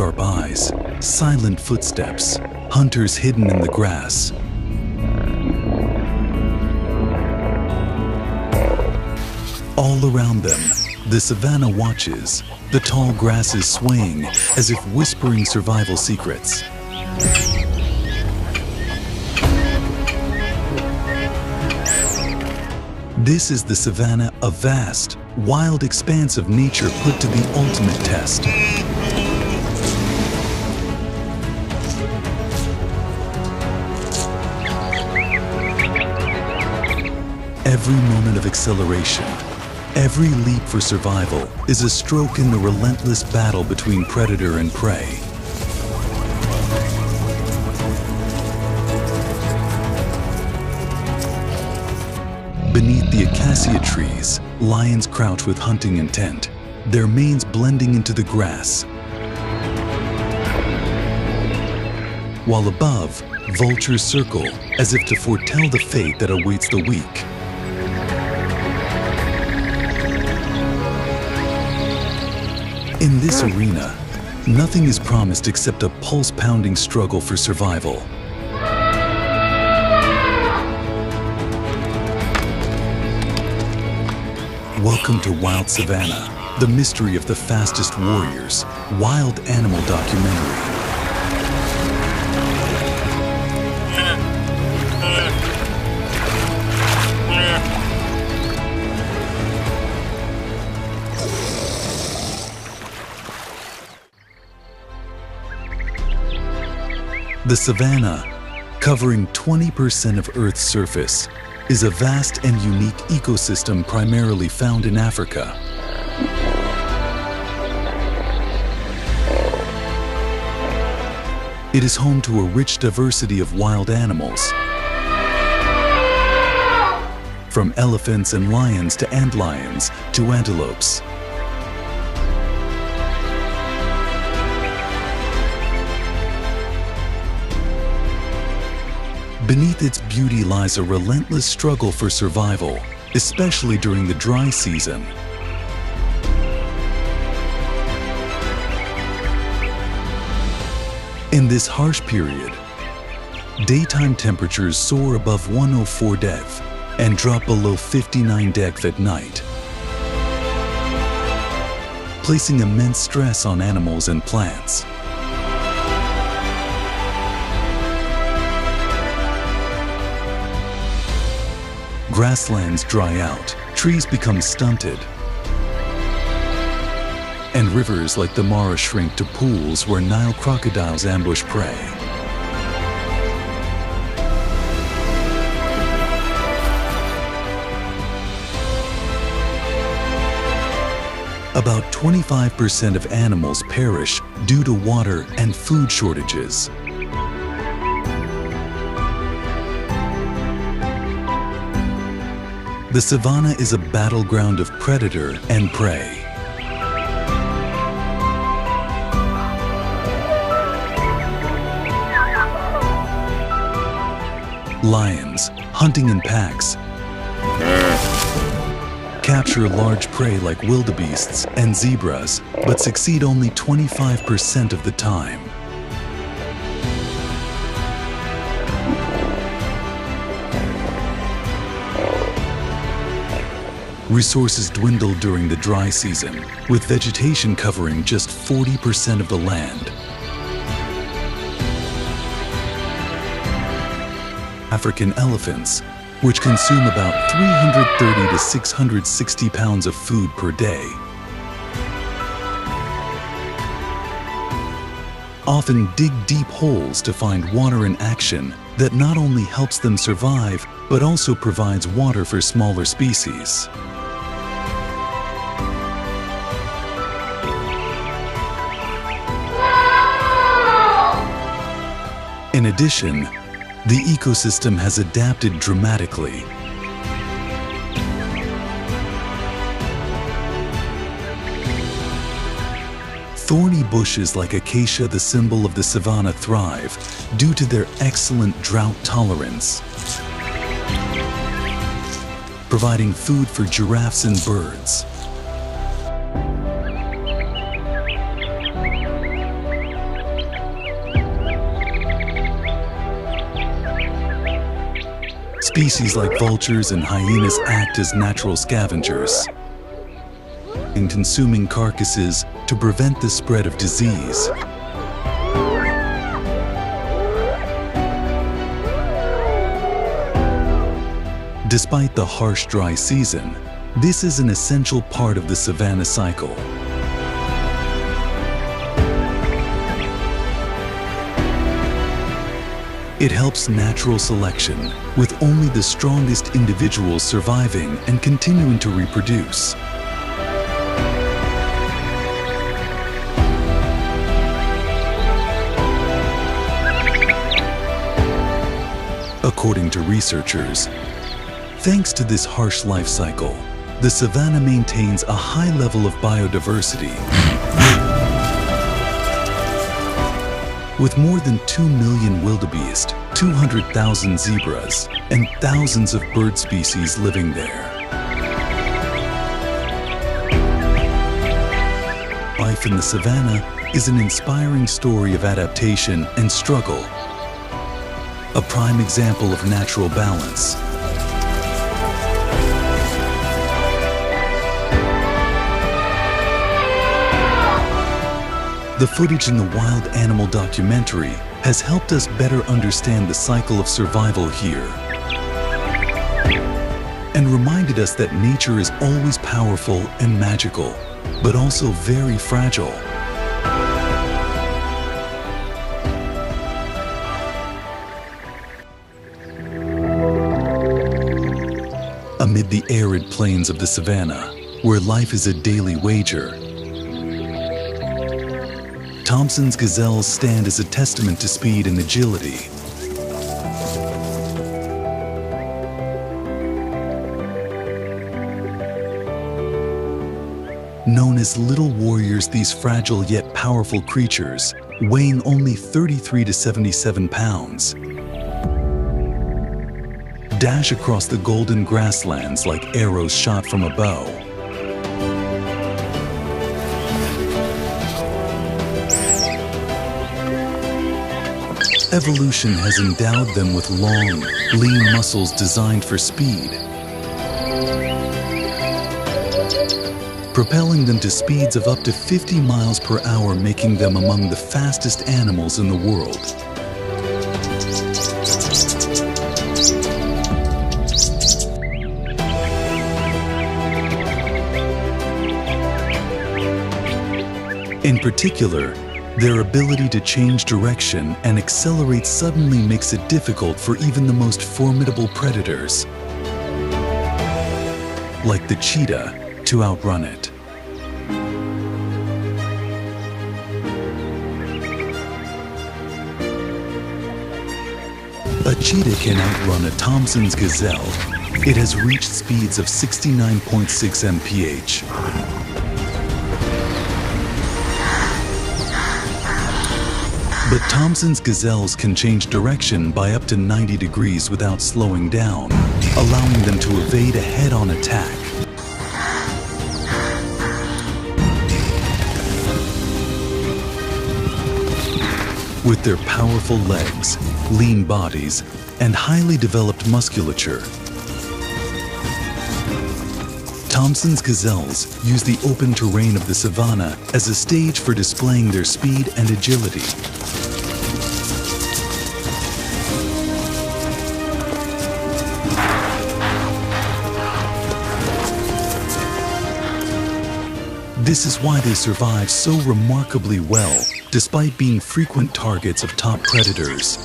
sharp eyes, silent footsteps, hunters hidden in the grass. All around them, the savanna watches, the tall grasses swaying as if whispering survival secrets. This is the savanna, a vast, wild expanse of nature put to the ultimate test. Every moment of acceleration, every leap for survival is a stroke in the relentless battle between predator and prey. Beneath the acacia trees, lions crouch with hunting intent, their manes blending into the grass. While above, vultures circle as if to foretell the fate that awaits the weak. In this arena, nothing is promised except a pulse-pounding struggle for survival. Welcome to Wild Savannah, the mystery of the fastest warriors, wild animal documentary. The savanna, covering 20% of Earth's surface, is a vast and unique ecosystem primarily found in Africa. It is home to a rich diversity of wild animals, from elephants and lions to antlions to antelopes. Beneath its beauty lies a relentless struggle for survival, especially during the dry season. In this harsh period, daytime temperatures soar above 104 degrees and drop below 59 degrees at night, placing immense stress on animals and plants. Grasslands dry out, trees become stunted, and rivers like the Mara shrink to pools where Nile crocodiles ambush prey. About 25% of animals perish due to water and food shortages. The savanna is a battleground of predator and prey. Lions, hunting in packs, capture large prey like wildebeests and zebras, but succeed only 25% of the time. Resources dwindle during the dry season, with vegetation covering just 40% of the land. African elephants, which consume about 330 to 660 pounds of food per day, often dig deep holes to find water in action that not only helps them survive, but also provides water for smaller species. In addition, the ecosystem has adapted dramatically. Thorny bushes like acacia, the symbol of the savanna, thrive due to their excellent drought tolerance, providing food for giraffes and birds. Species like vultures and hyenas act as natural scavengers, in consuming carcasses to prevent the spread of disease. Despite the harsh dry season, this is an essential part of the savanna cycle. It helps natural selection, with only the strongest individuals surviving and continuing to reproduce. According to researchers, thanks to this harsh life cycle, the savanna maintains a high level of biodiversity. With more than 2 million wildebeest, 200,000 zebras, and thousands of bird species living there. Life in the savanna is an inspiring story of adaptation and struggle, a prime example of natural balance. The footage in the wild animal documentary has helped us better understand the cycle of survival here, and reminded us that nature is always powerful and magical, but also very fragile. Amid the arid plains of the savanna, where life is a daily wager, Thomson's gazelles stand as a testament to speed and agility. Known as little warriors, these fragile yet powerful creatures, weighing only 33 to 77 pounds, dash across the golden grasslands like arrows shot from a bow. Evolution has endowed them with long, lean muscles designed for speed, propelling them to speeds of up to 50 miles per hour, making them among the fastest animals in the world. In particular, their ability to change direction and accelerate suddenly makes it difficult for even the most formidable predators, like the cheetah, to outrun it. A cheetah can outrun a Thomson's gazelle. It has reached speeds of 69.6 mph. But Thomson's gazelles can change direction by up to 90 degrees without slowing down, allowing them to evade a head-on attack. With their powerful legs, lean bodies, and highly developed musculature, Thomson's gazelles use the open terrain of the savanna as a stage for displaying their speed and agility. This is why they survive so remarkably well, despite being frequent targets of top predators.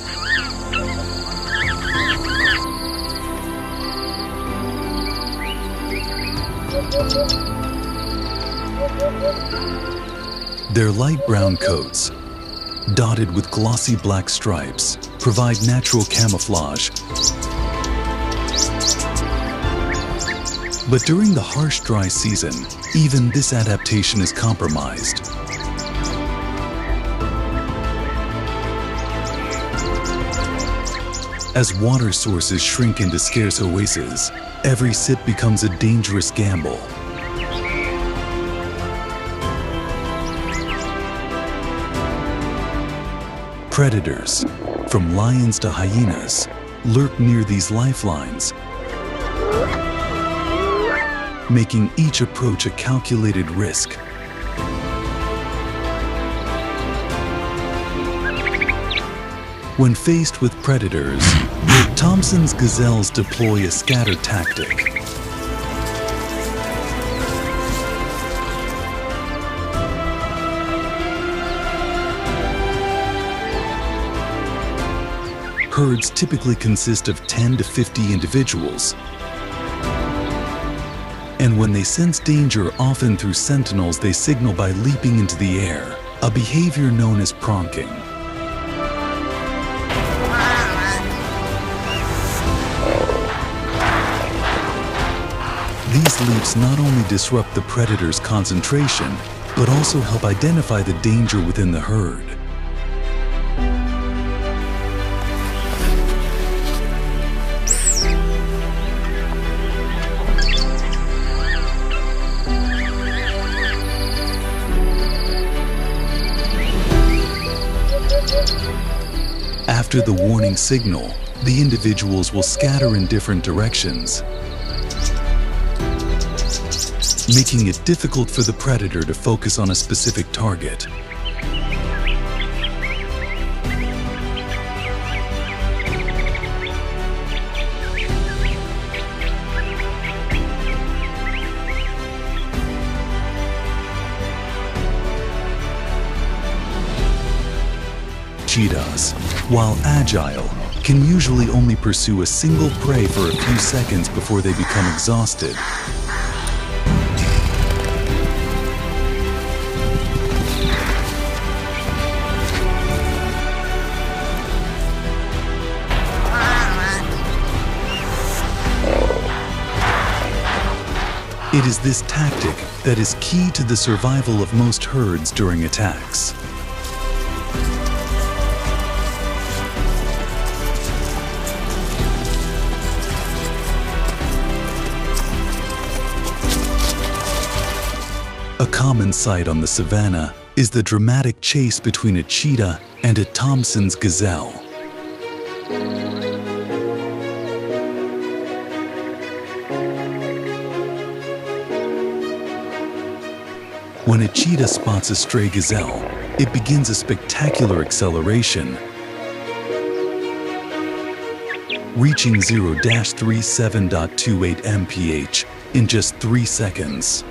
Their light brown coats, dotted with glossy black stripes, provide natural camouflage. But during the harsh dry season, even this adaptation is compromised. As water sources shrink into scarce oases, every sip becomes a dangerous gamble. Predators, from lions to hyenas, lurk near these lifelines, making each approach a calculated risk. When faced with predators, Thomson's gazelles deploy a scatter tactic. Herds typically consist of 10 to 50 individuals, and when they sense danger, often through sentinels, they signal by leaping into the air, a behavior known as pronking. These leaps not only disrupt the predator's concentration, but also help identify the danger within the herd. After the warning signal, the individuals will scatter in different directions, making it difficult for the predator to focus on a specific target. Cheetahs, while agile, can usually only pursue a single prey for a few seconds before they become exhausted. It is this tactic that is key to the survival of most herds during attacks. A common sight on the savannah is the dramatic chase between a cheetah and a Thomson's gazelle. When a cheetah spots a stray gazelle, it begins a spectacular acceleration, reaching 0-37.28 mph in just 3 seconds.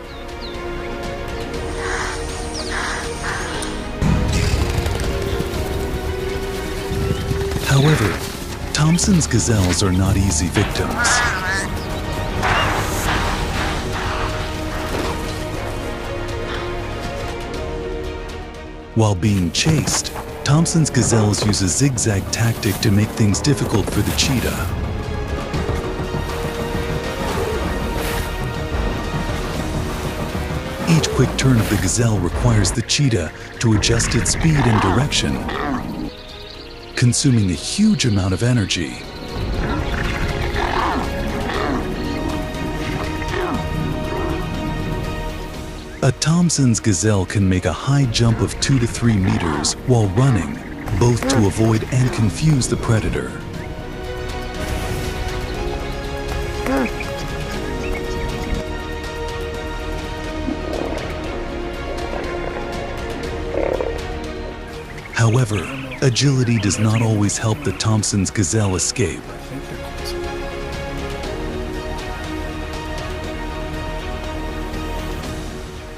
However, Thomson's gazelles are not easy victims. While being chased, Thomson's gazelles use a zigzag tactic to make things difficult for the cheetah. Each quick turn of the gazelle requires the cheetah to adjust its speed and direction, consuming a huge amount of energy. A Thomson's gazelle can make a high jump of 2 to 3 meters while running, both to avoid and confuse the predator. However, agility does not always help the Thomson's gazelle escape.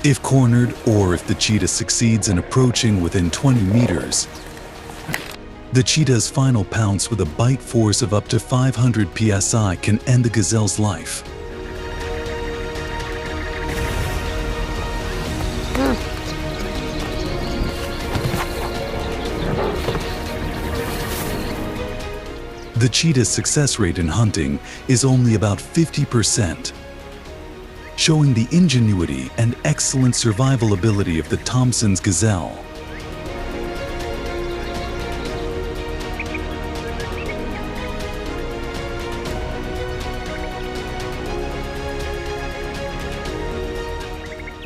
If cornered, or if the cheetah succeeds in approaching within 20 meters, the cheetah's final pounce with a bite force of up to 500 psi can end the gazelle's life. The cheetah's success rate in hunting is only about 50%, showing the ingenuity and excellent survival ability of the Thomson's gazelle.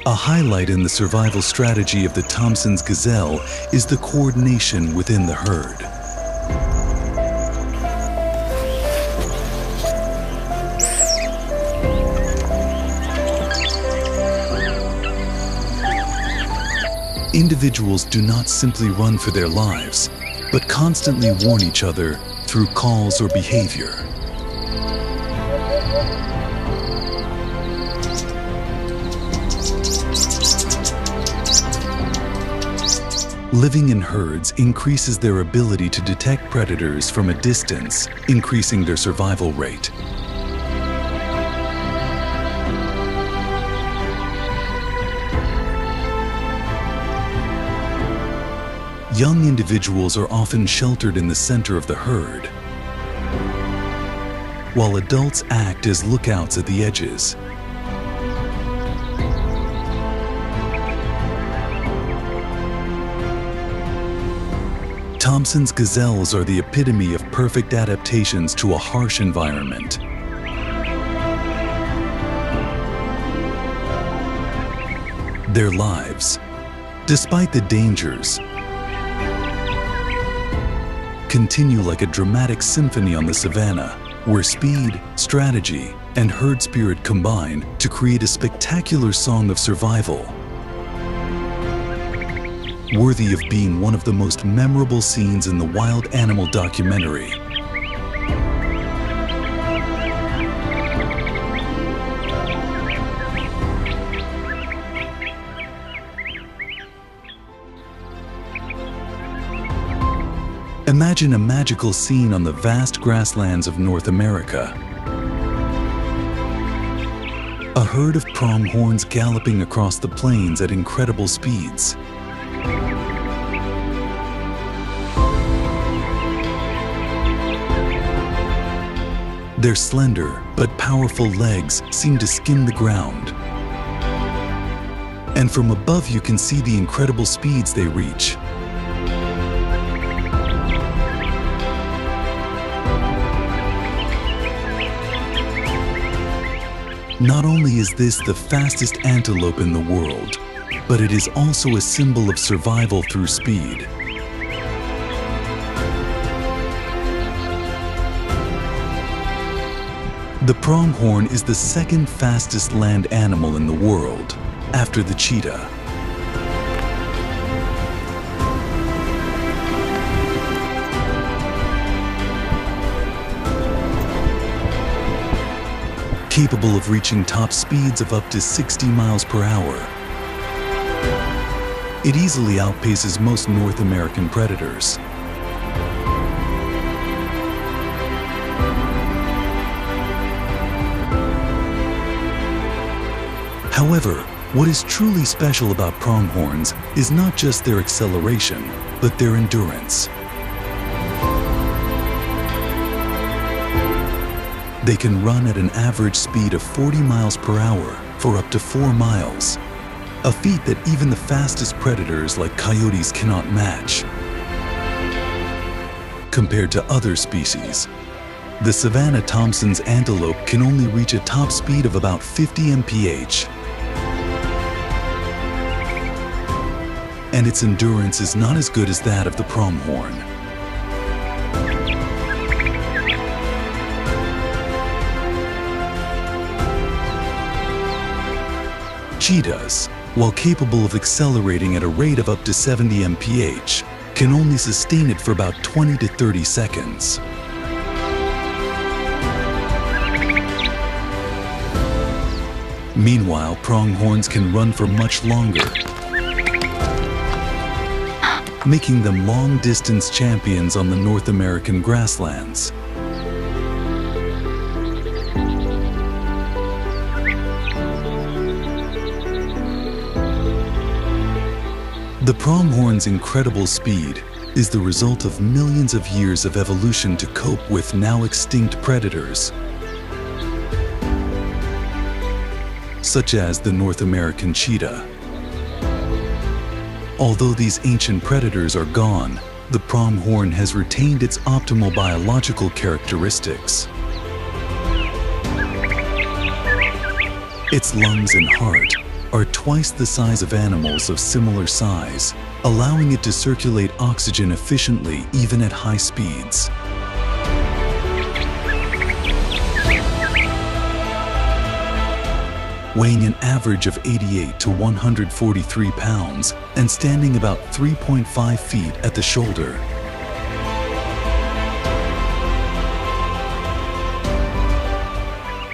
A highlight in the survival strategy of the Thomson's gazelle is the coordination within the herd. Individuals do not simply run for their lives, but constantly warn each other through calls or behavior. Living in herds increases their ability to detect predators from a distance, increasing their survival rate. Young individuals are often sheltered in the center of the herd, while adults act as lookouts at the edges. Thompson's gazelles are the epitome of perfect adaptations to a harsh environment. Their lives, despite the dangers, continue like a dramatic symphony on the savannah, where speed, strategy, and herd spirit combine to create a spectacular song of survival, worthy of being one of the most memorable scenes in the wild animal documentary. Imagine a magical scene on the vast grasslands of North America. A herd of pronghorns galloping across the plains at incredible speeds. Their slender but powerful legs seem to skim the ground. And from above you can see the incredible speeds they reach. Not only is this the fastest antelope in the world, but it is also a symbol of survival through speed. The pronghorn is the second fastest land animal in the world, after the cheetah. Capable of reaching top speeds of up to 60 miles per hour. It easily outpaces most North American predators. However, what is truly special about pronghorns is not just their acceleration, but their endurance. They can run at an average speed of 40 miles per hour for up to 4 miles, a feat that even the fastest predators like coyotes cannot match. Compared to other species, the savanna Thompson's antelope can only reach a top speed of about 50 mph. And its endurance is not as good as that of the pronghorn. Cheetahs, while capable of accelerating at a rate of up to 70 mph, can only sustain it for about 20 to 30 seconds. Meanwhile, pronghorns can run for much longer, making them long-distance champions on the North American grasslands. The pronghorn's incredible speed is the result of millions of years of evolution to cope with now extinct predators, such as the North American cheetah. Although these ancient predators are gone, the pronghorn has retained its optimal biological characteristics. Its lungs and heart are twice the size of animals of similar size, allowing it to circulate oxygen efficiently even at high speeds. weighing an average of 88 to 143 pounds and standing about 3.5 feet at the shoulder.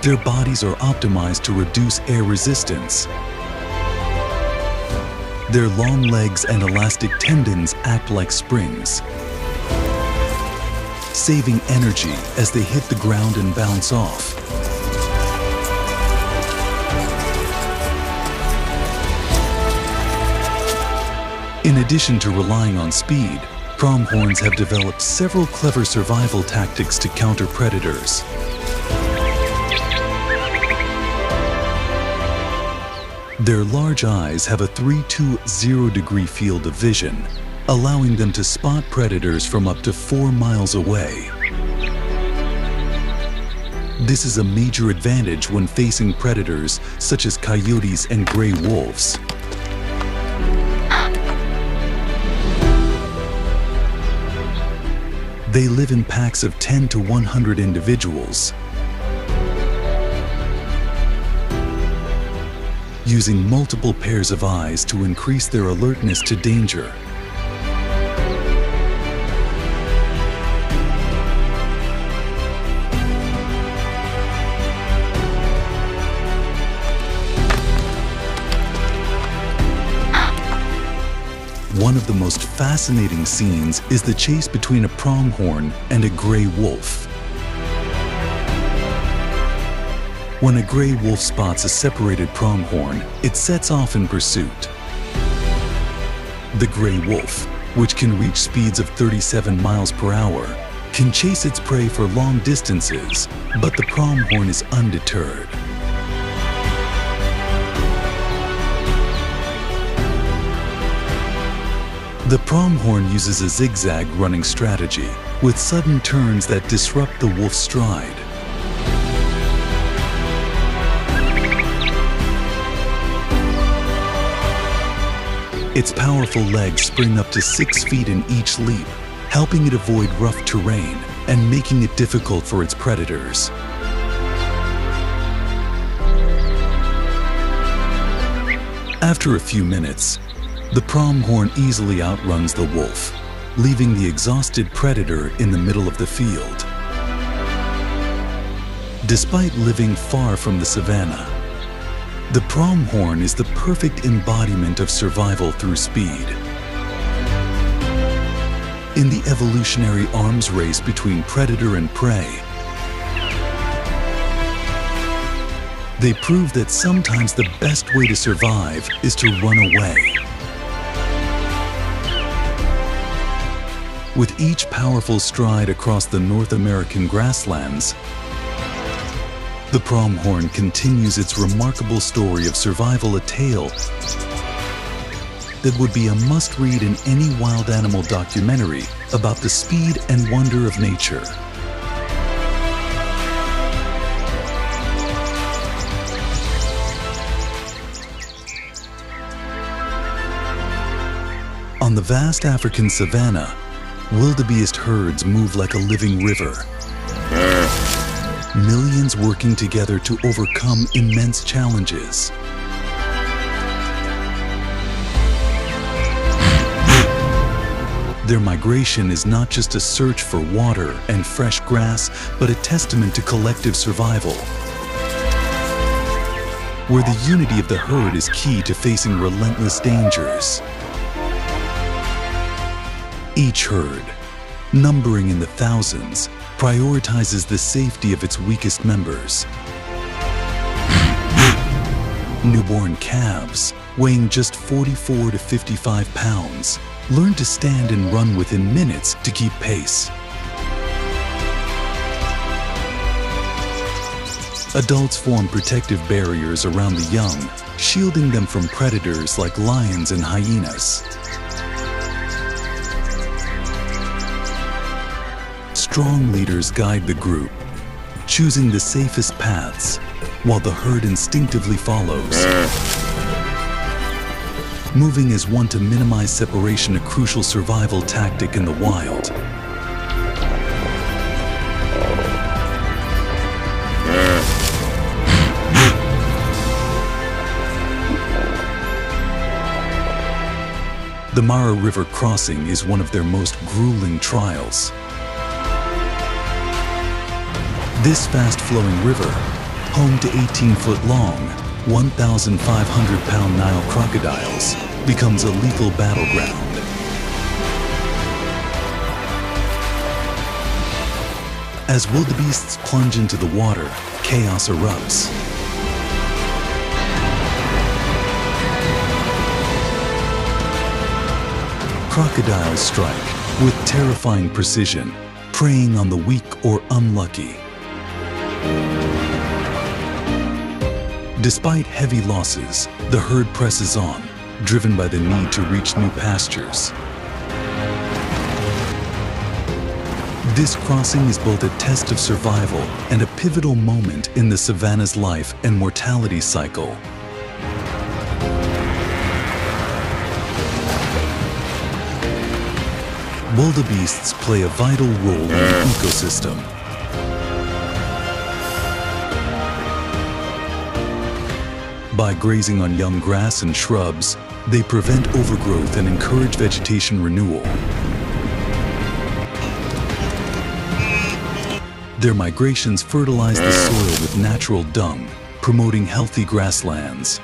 Their bodies are optimized to reduce air resistance. Their long legs and elastic tendons act like springs, saving energy as they hit the ground and bounce off. In addition to relying on speed, pronghorns have developed several clever survival tactics to counter predators. Their large eyes have a 320-degree field of vision, allowing them to spot predators from up to 4 miles away. This is a major advantage when facing predators such as coyotes and gray wolves. They live in packs of 10 to 100 individuals, using multiple pairs of eyes to increase their alertness to danger. One of the most fascinating scenes is the chase between a pronghorn and a gray wolf. When a gray wolf spots a separated pronghorn, it sets off in pursuit. The gray wolf, which can reach speeds of 37 miles per hour, can chase its prey for long distances, but the pronghorn is undeterred. The pronghorn uses a zigzag running strategy with sudden turns that disrupt the wolf's stride. Its powerful legs spring up to 6 feet in each leap, helping it avoid rough terrain and making it difficult for its predators. After a few minutes, the pronghorn easily outruns the wolf, leaving the exhausted predator in the middle of the field. Despite living far from the savanna, the pronghorn is the perfect embodiment of survival through speed. In the evolutionary arms race between predator and prey, they prove that sometimes the best way to survive is to run away. With each powerful stride across the North American grasslands, the pronghorn continues its remarkable story of survival, a tale that would be a must-read in any wild animal documentary about the speed and wonder of nature. On the vast African savanna, wildebeest herds move like a living river, millions working together to overcome immense challenges. Their migration is not just a search for water and fresh grass, but a testament to collective survival, where the unity of the herd is key to facing relentless dangers. Each herd, numbering in the thousands, prioritizes the safety of its weakest members. Newborn calves, weighing just 44 to 55 pounds, learn to stand and run within minutes to keep pace. Adults form protective barriers around the young, shielding them from predators like lions and hyenas. Strong leaders guide the group, choosing the safest paths, while the herd instinctively follows. Moving as one to minimize separation, a crucial survival tactic in the wild. The Mara River crossing is one of their most grueling trials. This fast-flowing river, home to 18-foot-long, 1,500-pound Nile crocodiles, becomes a lethal battleground. As wildebeests plunge into the water, chaos erupts. Crocodiles strike with terrifying precision, preying on the weak or unlucky. Despite heavy losses, the herd presses on, driven by the need to reach new pastures. This crossing is both a test of survival and a pivotal moment in the savanna's life and mortality cycle. Wildebeests play a vital role in the ecosystem. By grazing on young grass and shrubs, they prevent overgrowth and encourage vegetation renewal. Their migrations fertilize the soil with natural dung, promoting healthy grasslands.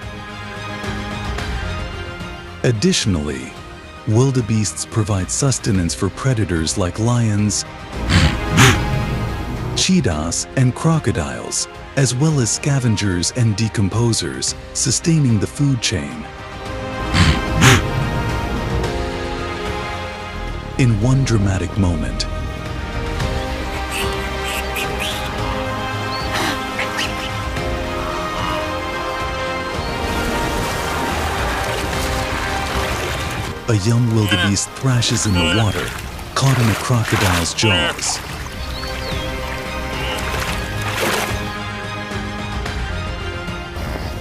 Additionally, wildebeests provide sustenance for predators like lions, cheetahs, and crocodiles, as well as scavengers and decomposers, sustaining the food chain. In one dramatic moment, a young wildebeest thrashes in the water, caught in a crocodile's jaws.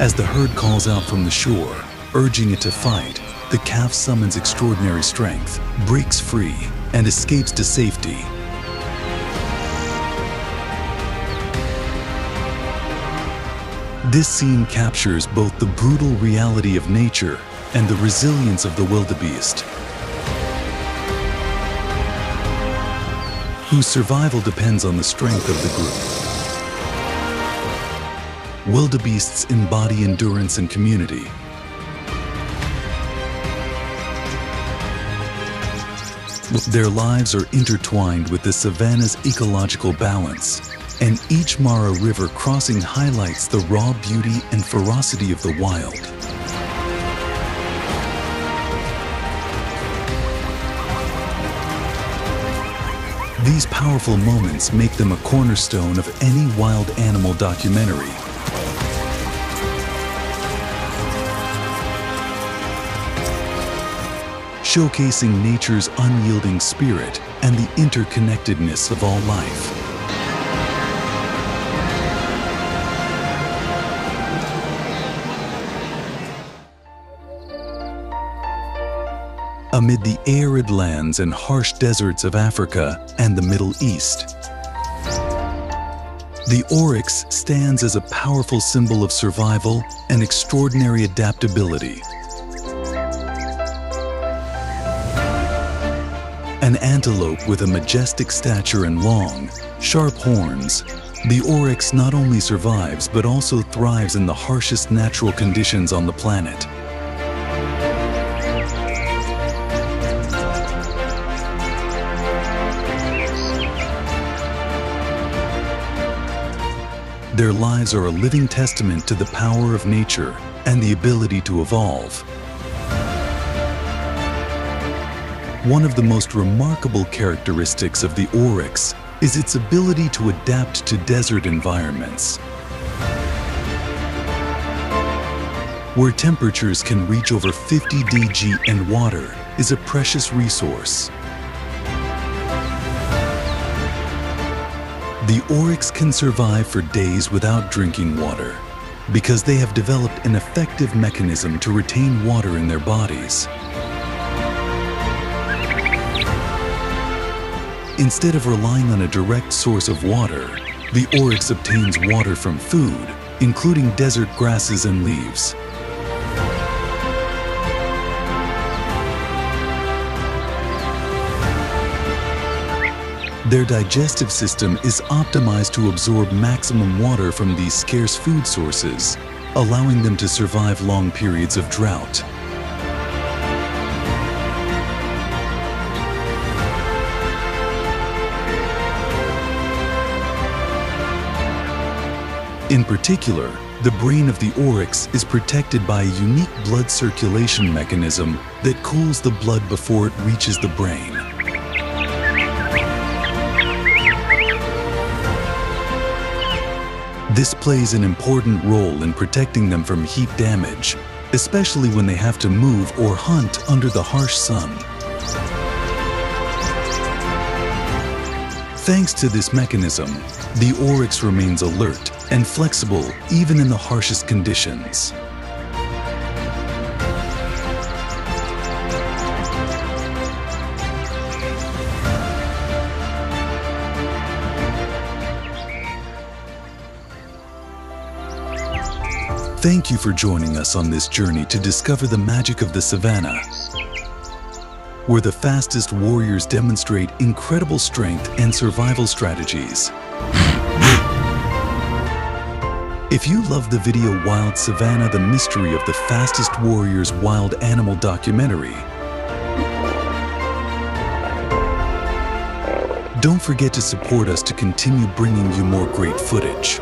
As the herd calls out from the shore, urging it to fight, the calf summons extraordinary strength, breaks free, and escapes to safety. This scene captures both the brutal reality of nature and the resilience of the wildebeest, whose survival depends on the strength of the group. Wildebeests embody endurance and community. Their lives are intertwined with the savanna's ecological balance, and each Mara River crossing highlights the raw beauty and ferocity of the wild. These powerful moments make them a cornerstone of any wild animal documentary. Showcasing nature's unyielding spirit and the interconnectedness of all life. Amid the arid lands and harsh deserts of Africa and the Middle East, the oryx stands as a powerful symbol of survival and extraordinary adaptability. An antelope with a majestic stature and long, sharp horns, the oryx not only survives but also thrives in the harshest natural conditions on the planet. Their lives are a living testament to the power of nature and the ability to evolve. One of the most remarkable characteristics of the oryx is its ability to adapt to desert environments, where temperatures can reach over 50 deg and water is a precious resource. The oryx can survive for days without drinking water because they have developed an effective mechanism to retain water in their bodies. Instead of relying on a direct source of water, the oryx obtains water from food, including desert grasses and leaves. Their digestive system is optimized to absorb maximum water from these scarce food sources, allowing them to survive long periods of drought. In particular, the brain of the oryx is protected by a unique blood circulation mechanism that cools the blood before it reaches the brain. This plays an important role in protecting them from heat damage, especially when they have to move or hunt under the harsh sun. Thanks to this mechanism, the oryx remains alert and flexible even in the harshest conditions. Thank you for joining us on this journey to discover the magic of the savannah, where the fastest warriors demonstrate incredible strength and survival strategies. If you love the video Wild Savannah, the mystery of the fastest warriors wild animal documentary, don't forget to support us to continue bringing you more great footage.